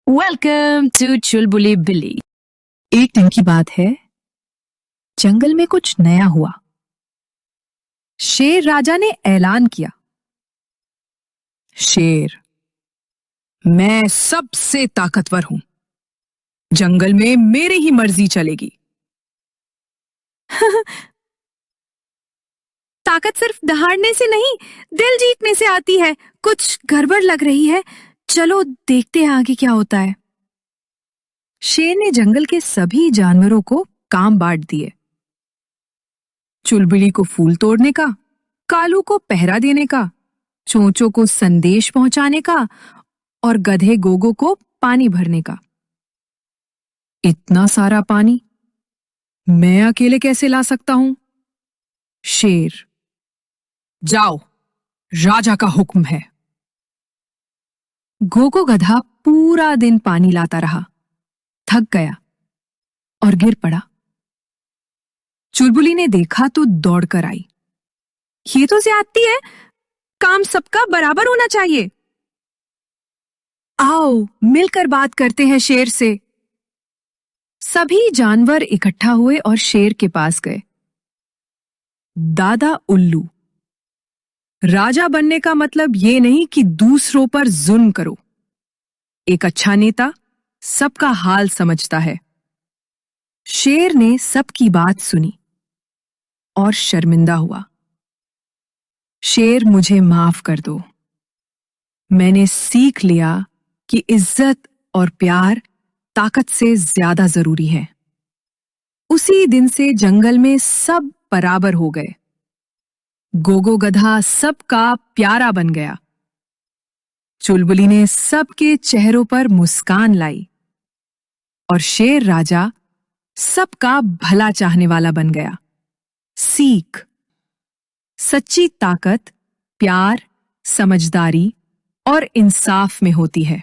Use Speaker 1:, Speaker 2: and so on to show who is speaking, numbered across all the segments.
Speaker 1: Welcome to चुलबुली बिल्ली। एक दिन की बात है, जंगल में कुछ नया हुआ। शेर राजा ने ऐलान किया, शेर, मैं सबसे ताकतवर हूं। जंगल में मेरी ही मर्जी चलेगी। ताकत सिर्फ दहाड़ने से नहीं, दिल जीतने से आती है। कुछ गड़बड़ लग रही है, चलो देखते हैं आगे क्या होता है। शेर ने जंगल के सभी जानवरों को काम बांट दिए। चुलबुली को फूल तोड़ने का, कालू को पहरा देने का, चोंचों को संदेश पहुंचाने का और गधे गोगो को पानी भरने का। इतना सारा पानी मैं अकेले कैसे ला सकता हूं? शेर, जाओ, राजा का हुक्म है। गोगो गधा पूरा दिन पानी लाता रहा, थक गया और गिर पड़ा। चुलबुली ने देखा तो दौड़कर आई। ये तो ज्यादती है, काम सबका बराबर होना चाहिए। आओ मिलकर बात करते हैं शेर से। सभी जानवर इकट्ठा हुए और शेर के पास गए। दादा उल्लू, राजा बनने का मतलब ये नहीं कि दूसरों पर जुल्म करो। एक अच्छा नेता सबका हाल समझता है। शेर ने सबकी बात सुनी और शर्मिंदा हुआ। शेर, मुझे माफ कर दो। मैंने सीख लिया कि इज्जत और प्यार ताकत से ज्यादा जरूरी है। उसी दिन से जंगल में सब बराबर हो गए। गोगो गधा सबका प्यारा बन गया। चुलबुली ने सबके चेहरों पर मुस्कान लाई और शेर राजा सबका भला चाहने वाला बन गया। सीख, सच्ची ताकत प्यार, समझदारी और इंसाफ में होती है।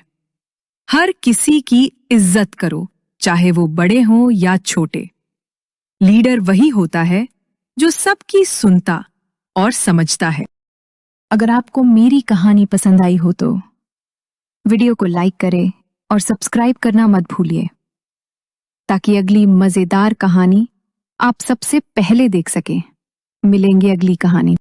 Speaker 1: हर किसी की इज्जत करो, चाहे वो बड़े हों या छोटे। लीडर वही होता है जो सबकी सुनता और समझता है। अगर आपको मेरी कहानी पसंद आई हो तो वीडियो को लाइक करें और सब्सक्राइब करना मत भूलिए, ताकि अगली मजेदार कहानी आप सबसे पहले देख सकें। मिलेंगे अगली कहानी।